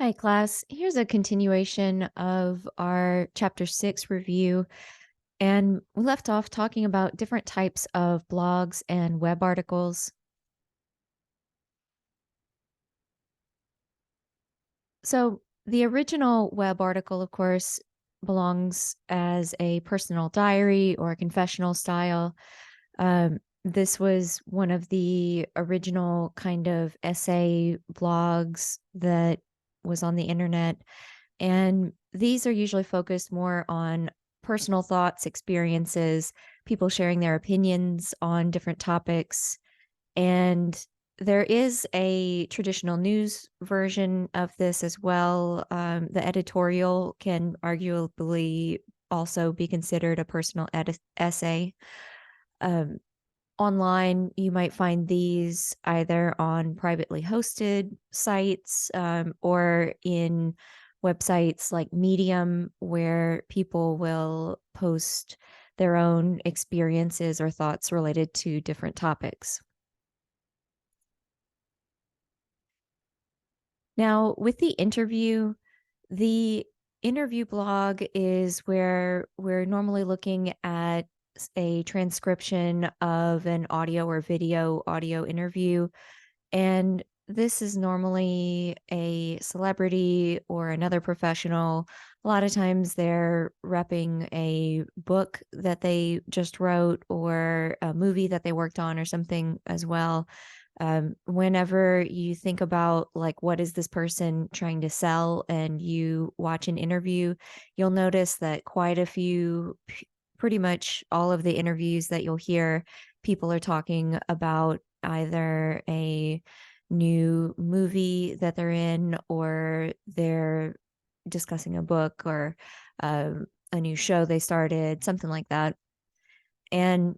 Hi, class. Here's a continuation of our Chapter 6 review. And we left off talking about different types of blogs and web articles. So, the original web article, of course, belongs as a personal diary or a confessional style. This was one of the original kind of essay blogs that was on the internet. And these are usually focused more on personal thoughts, experiences, people sharing their opinions on different topics. And there is a traditional news version of this as well. The editorial can arguably also be considered a personal essay. Um, Online, you might find these either on privately hosted sites or in websites like Medium, where people will post their own experiences or thoughts related to different topics. Now, with the interview blog is where we're normally looking at a transcription of an audio or audio interview. And this is normally a celebrity or another professional. A lot of times they're repping a book that they just wrote or a movie that they worked on or something as well. Whenever you think about like what is this person trying to sell and you watch an interview, you'll notice that quite a few, pretty much all of the interviews that you'll hear, people are talking about either a new movie that they're in or they're discussing a book or a new show they started, something like that. And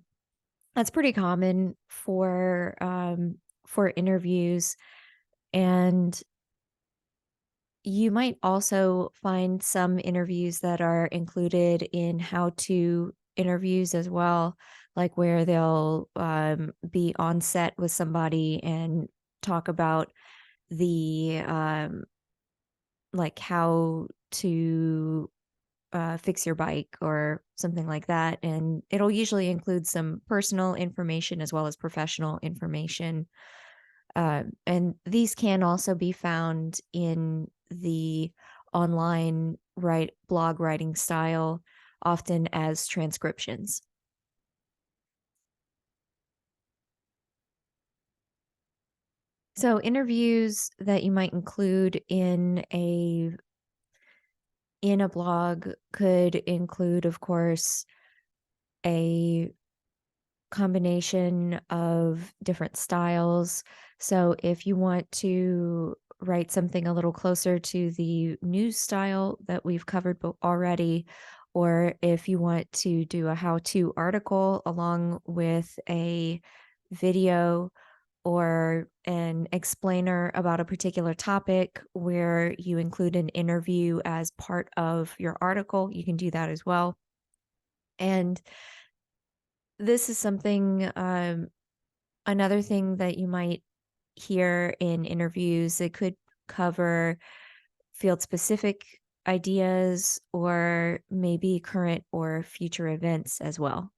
that's pretty common for interviews. And you might also find some interviews that are included in how-to interviews as well, like where they'll be on set with somebody and talk about the like how to fix your bike or something like that. And it'll usually include some personal information as well as professional information. And these can also be found in the online blog writing style, often as transcriptions. So interviews that you might include in a blog could include, of course, a combination of different styles. So if you want to write something a little closer to the news style that we've covered already, or if you want to do a how-to article along with a video or an explainer about a particular topic where you include an interview as part of your article, you can do that as well. And this is something, another thing that you might hear in interviews. It could cover field specific ideas or maybe current or future events as well.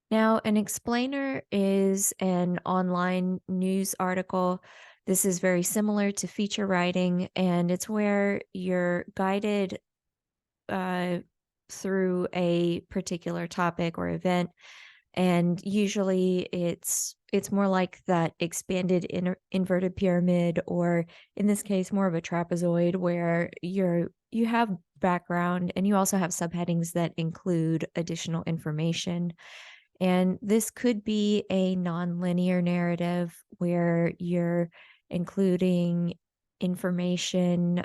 Now, an explainer is an online news article. This is very similar to feature writing, and it's where you're guided uh, through a particular topic or event. And usually it's more like that expanded inverted pyramid, or in this case more of a trapezoid, where you have background and you also have subheadings that include additional information. And this could be a non-linear narrative where you're including information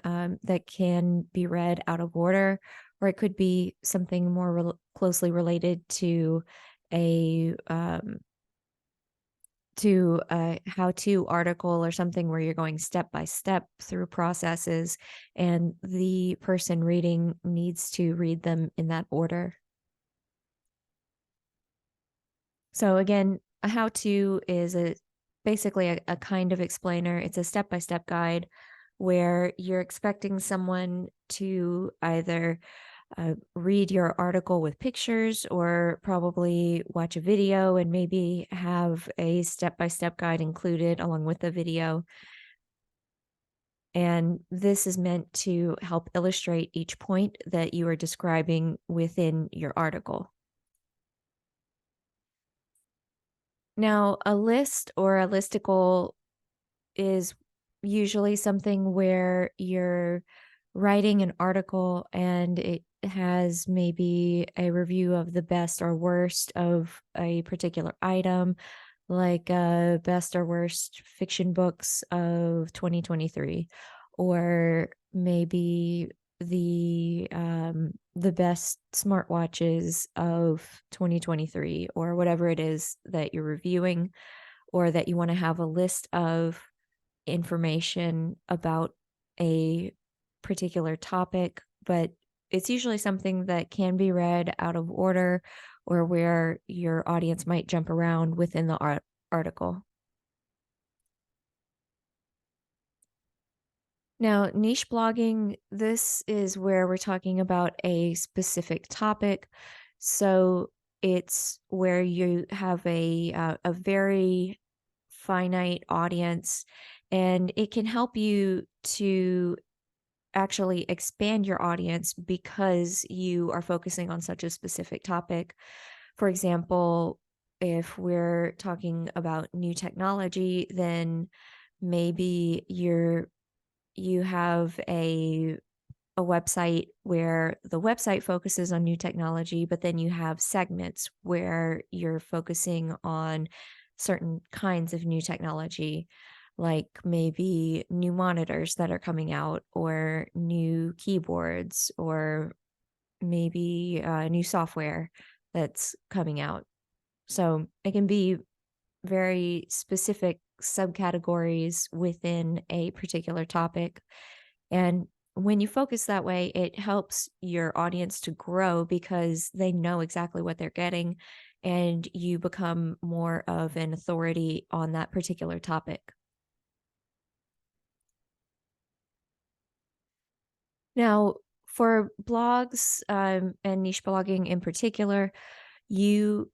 that can be read out of order, or it could be something more closely related a um, to a how-to article or something where you're going step by step through processes, and the person reading needs to read them in that order. So again, a how-to is basically a kind of explainer. It's a step-by-step guide where you're expecting someone to either read your article with pictures or probably watch a video and maybe have a step-by-step guide included along with the video. And this is meant to help illustrate each point that you are describing within your article. Now, a list or a listicle is usually something where you're writing an article and it has maybe a review of the best or worst of a particular item, like best or worst fiction books of 2023, or maybe the best smartwatches of 2023, or whatever it is that you're reviewing, or that you want to have a list of information about a particular topic, but it's usually something that can be read out of order or where your audience might jump around within the article. Now, niche blogging, this is where we're talking about a specific topic. So it's where you have a very finite audience, and it can help you to actually expand your audience because you are focusing on such a specific topic. For example, if we're talking about new technology, then maybe you have a website where the website focuses on new technology, but then you have segments where you're focusing on certain kinds of new technology, like maybe new monitors that are coming out, or new keyboards, or maybe new software that's coming out. So it can be very specific subcategories within a particular topic. And when you focus that way, it helps your audience to grow because they know exactly what they're getting, and you become more of an authority on that particular topic. Now, for blogs and niche blogging in particular, you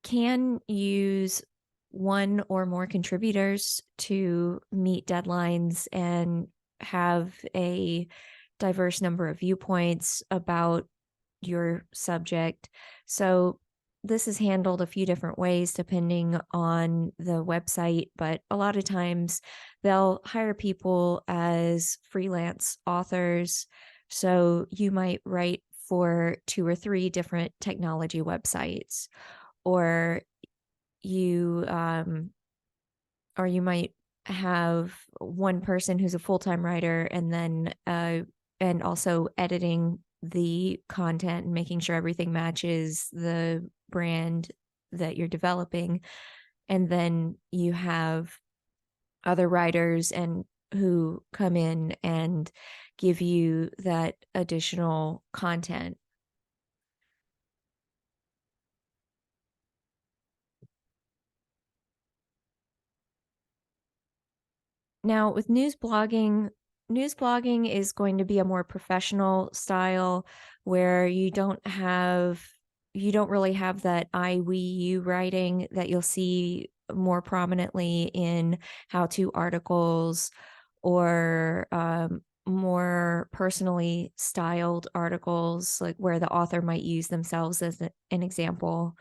can use one or more contributors to meet deadlines and have a diverse number of viewpoints about your subject. So this is handled a few different ways depending on the website, but a lot of times they'll hire people as freelance authors. So you might write for two or three different technology websites, or you or you might have one person who's a full-time writer, and then and also editing the content and making sure everything matches the brand that you're developing. And then you have other writers and who come in and give you that additional content. Now, with news blogging is going to be a more professional style where you don't really have that I, we, you writing that you'll see more prominently in how-to articles, or more personally styled articles, like where the author might use themselves as an example.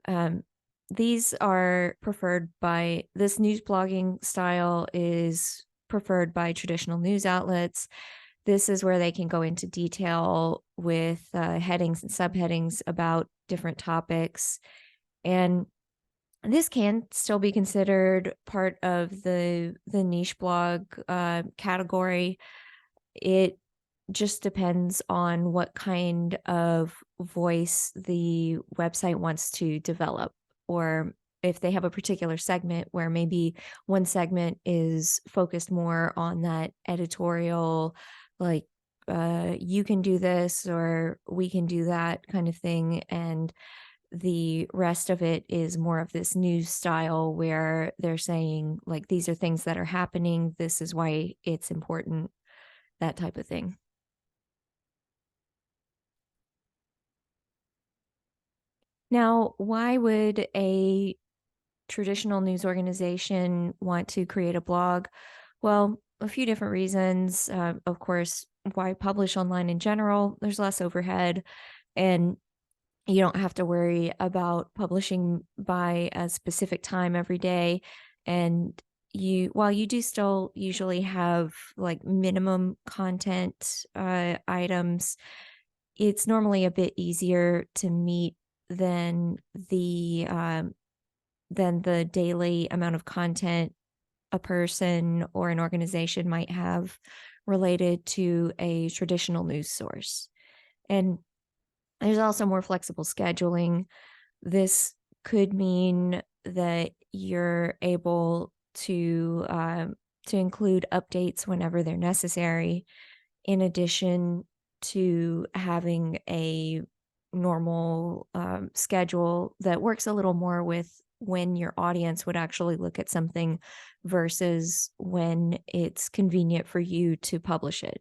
Um, these are preferred by this news blogging style is preferred by traditional news outlets. This is where they can go into detail with headings and subheadings about different topics. And this can still be considered part of the niche blog category. It just depends on what kind of voice the website wants to develop, or if they have a particular segment where maybe one segment is focused more on that editorial, like you can do this or we can do that kind of thing. And the rest of it is more of this news style where they're saying, like, these are things that are happening. This is why it's important, that type of thing. Now, why would a traditional news organization want to create a blog? Well, a few different reasons. Of course, why publish online in general? There's less overhead, and you don't have to worry about publishing by a specific time every day. And while you do still usually have like minimum content items, it's normally a bit easier to meet than the daily amount of content a person or an organization might have related to a traditional news source. And there's also more flexible scheduling. This could mean that you're able to include updates whenever they're necessary, in addition to having a normal schedule that works a little more with when your audience would actually look at something versus when it's convenient for you to publish it.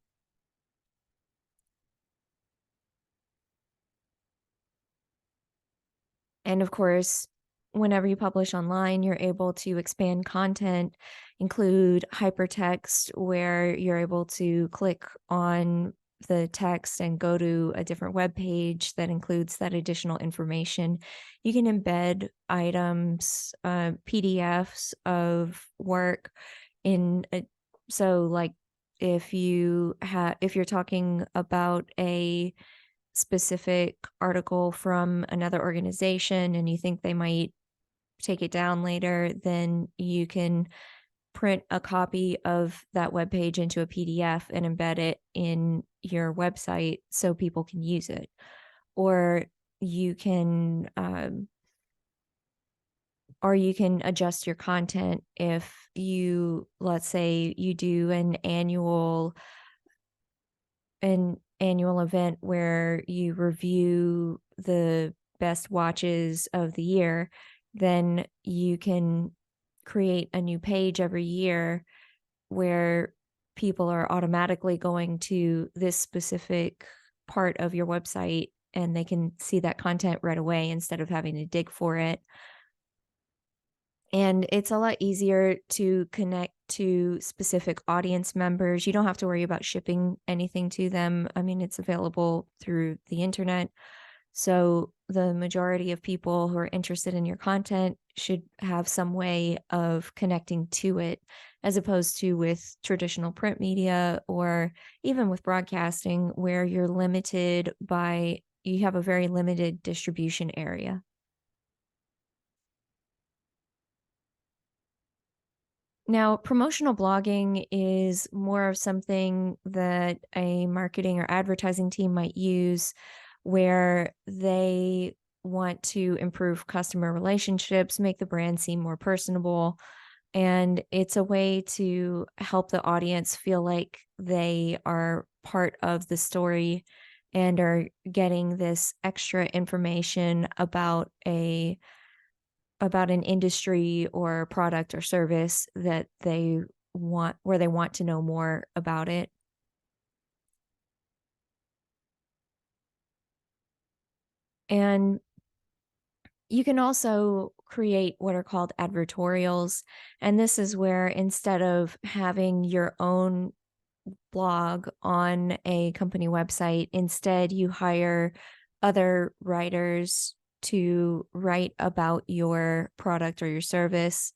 And of course, whenever you publish online, you're able to expand content, include hypertext, where you're able to click on the text and go to a different web page that includes that additional information. You can embed items, PDFs of work in a, so like if you're talking about a specific article from another organization and you think they might take it down later, then you can print a copy of that web page into a PDF and embed it in your website so people can use it. Or you can adjust your content if let's say you do an annual event where you review the best watches of the year, then you can create a new page every year where people are automatically going to this specific part of your website and they can see that content right away instead of having to dig for it. And it's a lot easier to connect to specific audience members. You don't have to worry about shipping anything to them. I mean, it's available through the internet. So the majority of people who are interested in your content should have some way of connecting to it, as opposed to with traditional print media or even with broadcasting, where you have a very limited distribution area. Now, promotional blogging is more of something that a marketing or advertising team might use where they want to improve customer relationships, make the brand seem more personable. And it's a way to help the audience feel like they are part of the story and are getting this extra information about an industry or product or service that where they want to know more about it. And you can also create what are called advertorials. And this is where instead of having your own blog on a company website, instead you hire other writers to write about your product or your service.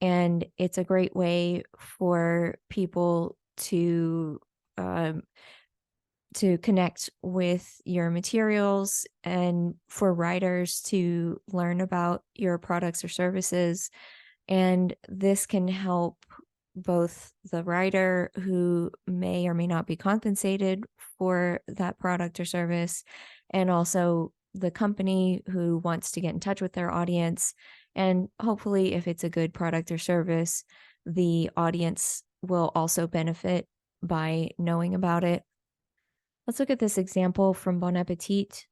And it's a great way for people um, to connect with your materials and for writers to learn about your products or services. And this can help both the writer, who may or may not be compensated for that product or service, and also the company who wants to get in touch with their audience. And hopefully, if it's a good product or service, the audience will also benefit by knowing about it. Let's look at this example from Bon Appetit.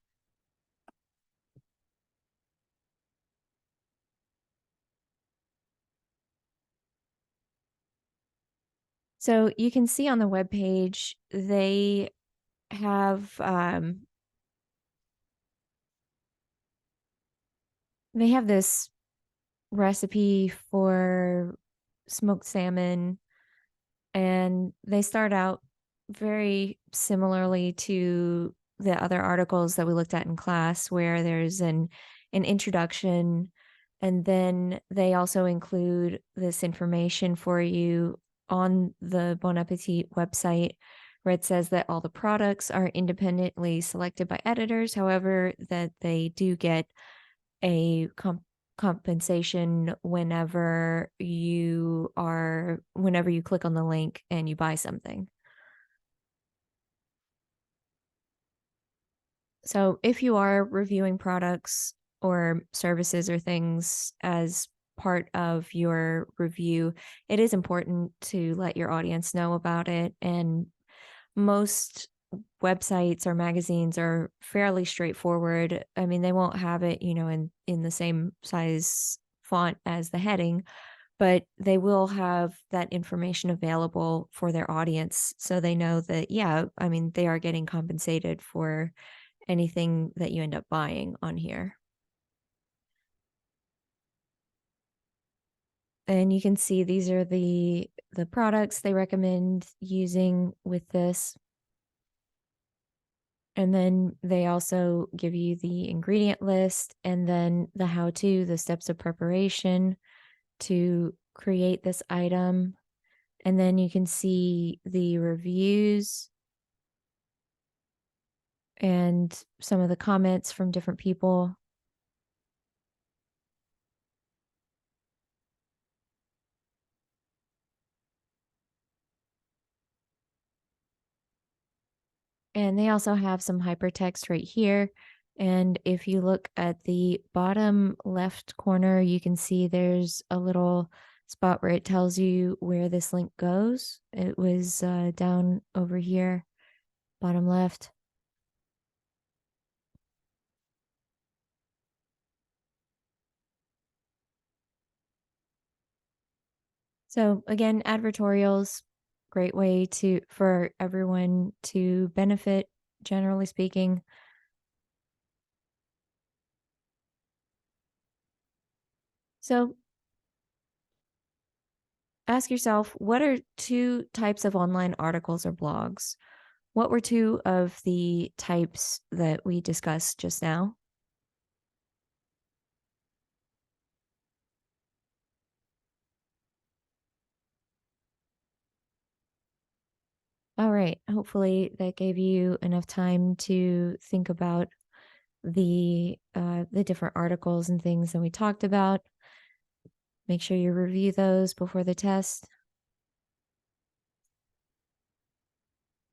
So you can see on the webpage, have um, they have this recipe for smoked salmon, and they start out very similarly to the other articles that we looked at in class, where there's an introduction, and then they also include this information for you on the Bon Appetit website, where it says that all the products are independently selected by editors, however, that they do get a compensation whenever you click on the link and you buy something. So if you are reviewing products or services or things as part of your review, it is important to let your audience know about it. And most websites or magazines are fairly straightforward. I mean, they won't have it, in the same size font as the heading, but they will have that information available for their audience so they know that, yeah, I mean, they are getting compensated for anything that you end up buying on here. And you can see these are the products they recommend using with this. And then they also give you the ingredient list and then the how-to, the steps of preparation to create this item. And then you can see the reviews and some of the comments from different people. And they also have some hypertext right here. And if you look at the bottom left corner, you can see there's a little spot where it tells you where this link goes. It was down over here, bottom left. So again, advertorials, great way for everyone to benefit, generally speaking. So ask yourself, what are two types of online articles or blogs? What were two of the types that we discussed just now? All right. Hopefully that gave you enough time to think about the different articles and things that we talked about. Make sure you review those before the test.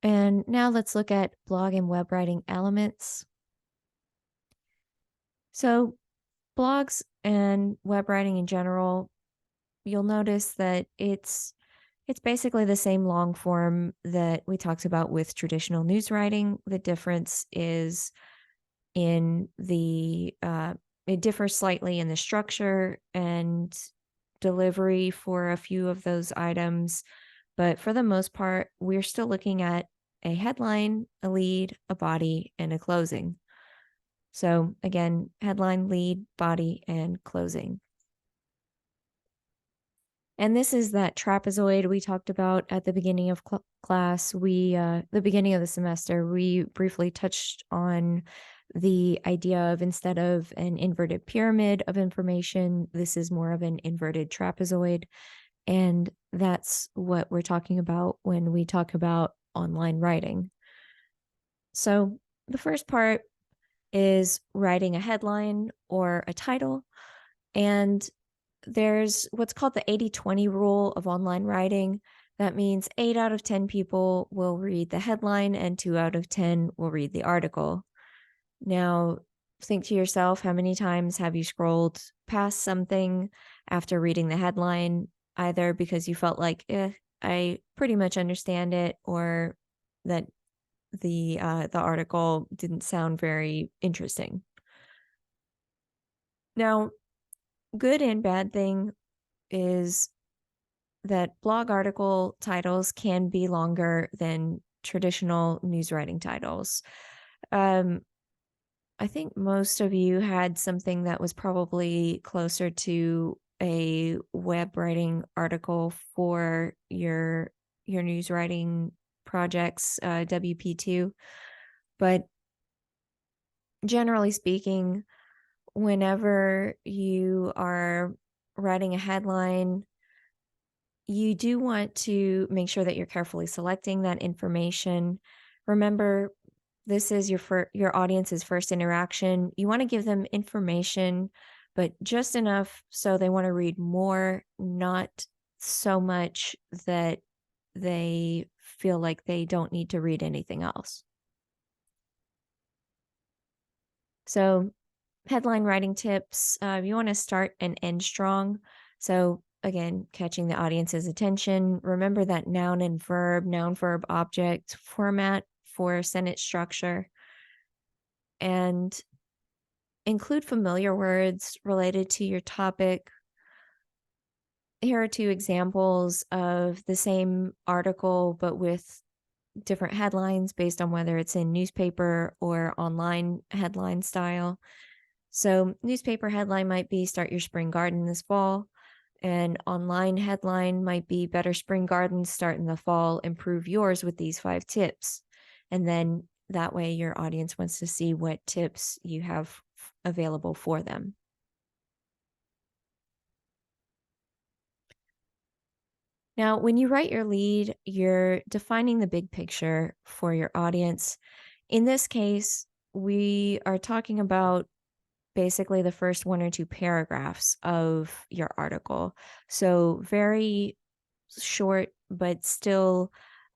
And now let's look at blog and web writing elements. So blogs and web writing in general, you'll notice that it's basically the same long form that we talked about with traditional news writing. The difference is in it differs slightly in the structure and delivery for a few of those items. But for the most part, we're still looking at a headline, a lead, a body, and a closing. So again, headline, lead, body, and closing. And this is that trapezoid we talked about at the beginning of class. The beginning of the semester, we briefly touched on the idea of, instead of an inverted pyramid of information, this is more of an inverted trapezoid. And that's what we're talking about when we talk about online writing. So the first part is writing a headline or a title. And there's what's called the 80-20 rule of online writing. That means 8 out of 10 people will read the headline and 2 out of 10 will read the article. Now, think to yourself, how many times have you scrolled past something after reading the headline, either because you felt like, I pretty much understand it, or that the article didn't sound very interesting. Now, good and bad thing is that blog article titles can be longer than traditional news writing titles. I think most of you had something that was probably closer to a web writing article for your news writing projects, WP2. But generally speaking, whenever you are writing a headline, you do want to make sure that you're carefully selecting that information. Remember, this is your audience's first interaction. You want to give them information, but just enough so they want to read more, not so much that they feel like they don't need to read anything else. So, headline writing tips, you want to start and end strong. So, again, catching the audience's attention. Remember that noun verb object format for sentence structure, and include familiar words related to your topic. Here are two examples of the same article, but with different headlines based on whether it's in newspaper or online headline style. So, newspaper headline might be "Start your spring garden this fall." An online headline might be "Better spring gardens start in the fall. Improve yours with these 5 tips." And then that way your audience wants to see what tips you have available for them. Now, when you write your lead, you're defining the big picture for your audience. In this case, we are talking about basically the first 1 or 2 paragraphs of your article. So very short, but still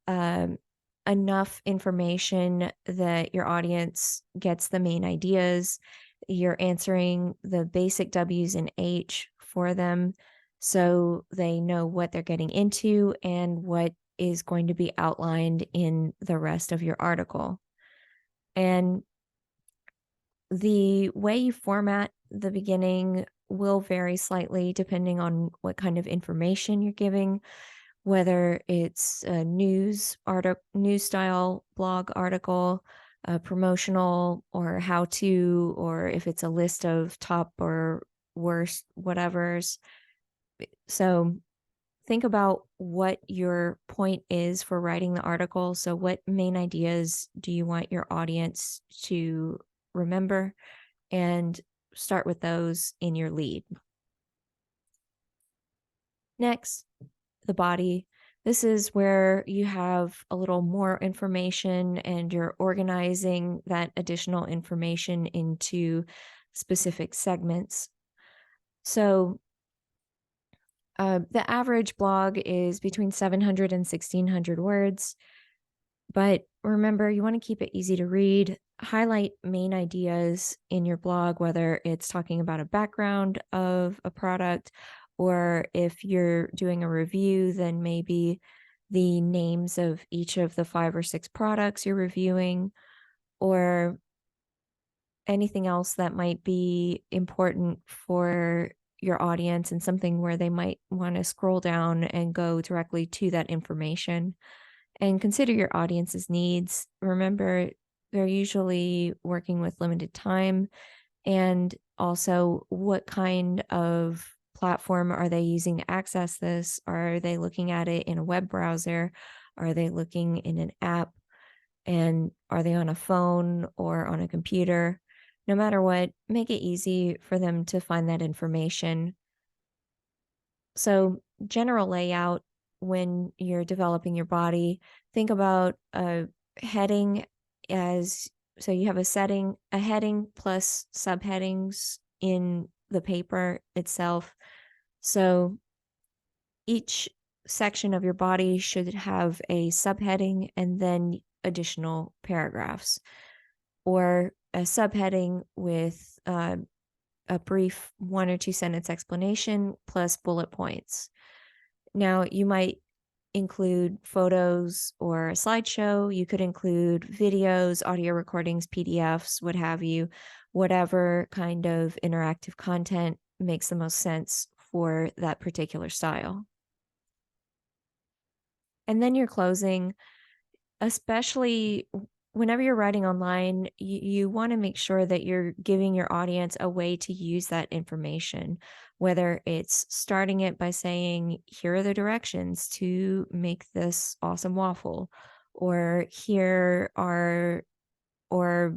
um, enough information that your audience gets the main ideas. You're answering the basic W's and H for them so they know what they're getting into and what is going to be outlined in the rest of your article. And the way you format the beginning will vary slightly depending on what kind of information you're giving, whether it's a news style blog article, a promotional or how to, or if it's a list of top or worst whatevers. So think about what your point is for writing the article. So what main ideas do you want your audience to remember, and start with those in your lead. Next, the body. This is where you have a little more information and you're organizing that additional information into specific segments. So the average blog is between 700 and 1,600 words. But remember, you want to keep it easy to read. Highlight main ideas in your blog, whether it's talking about a background of a product, or if you're doing a review, then maybe the names of each of the 5 or 6 products you're reviewing, or anything else that might be important for your audience and something where they might want to scroll down and go directly to that information. And consider your audience's needs. Remember, they're usually working with limited time, and also what kind of platform are they using to access this? Are they looking at it in a web browser? Are they looking in an app? And are they on a phone or on a computer? No matter what, make it easy for them to find that information. So, general layout when you're developing your body, think about a heading as, so you have a heading plus subheadings in the paper itself. So each section of your body should have a subheading and then additional paragraphs, or a subheading with a brief 1 or 2 sentence explanation plus bullet points. Now, you might include photos or a slideshow. You could include videos, audio recordings, PDFs, what have you, whatever kind of interactive content makes the most sense for that particular style. And then your closing, especially whenever you're writing online, you want to make sure that you're giving your audience a way to use that information, whether it's starting it by saying, here are the directions to make this awesome waffle, or here are, or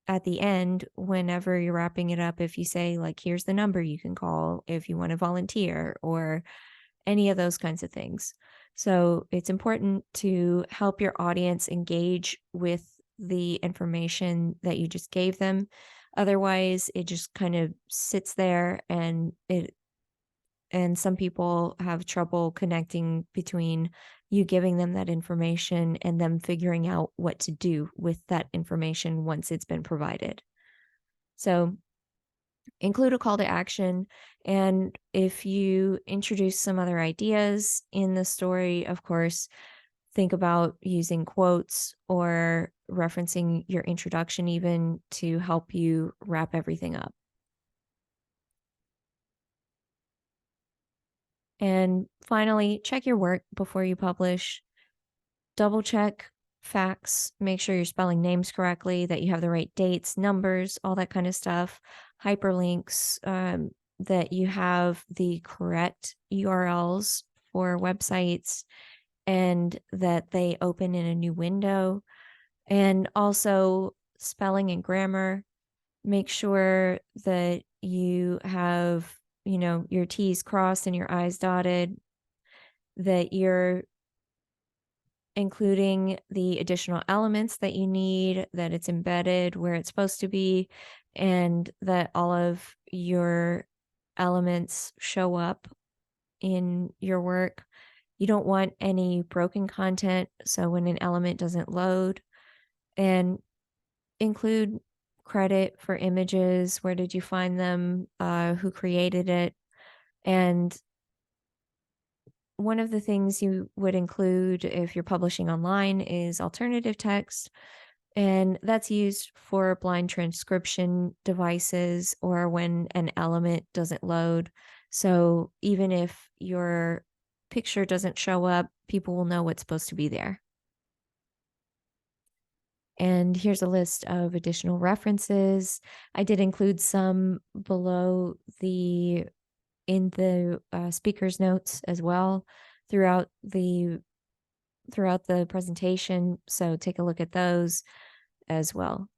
at the end, whenever you're wrapping it up, if you say, like, here's the number you can call if you want to volunteer, or any of those kinds of things. So it's important to help your audience engage with the information that you just gave them. Otherwise, it just kind of sits there, and some people have trouble connecting between you giving them that information and them figuring out what to do with that information once it's been provided. So include a call to action. And if you introduce some other ideas in the story, of course, think about using quotes or referencing your introduction even to help you wrap everything up. And finally, check your work before you publish. Double check facts, make sure you're spelling names correctly, that you have the right dates, numbers, all that kind of stuff, hyperlinks, that you have the correct URLs for websites and that they open in a new window. And also spelling and grammar. Make sure that you have, your T's crossed and your I's dotted, that you're including the additional elements that you need, that it's embedded where it's supposed to be, and that all of your elements show up in your work. You don't want any broken content, so when an element doesn't load, and include credit for images. Where did you find them? Who created it? And one of the things you would include if you're publishing online is alternative text. And that's used for blind transcription devices or when an element doesn't load. So even if your picture doesn't show up, people will know what's supposed to be there. And here's a list of additional references. I did include some below in the speaker's notes as well throughout the presentation. So take a look at those as well.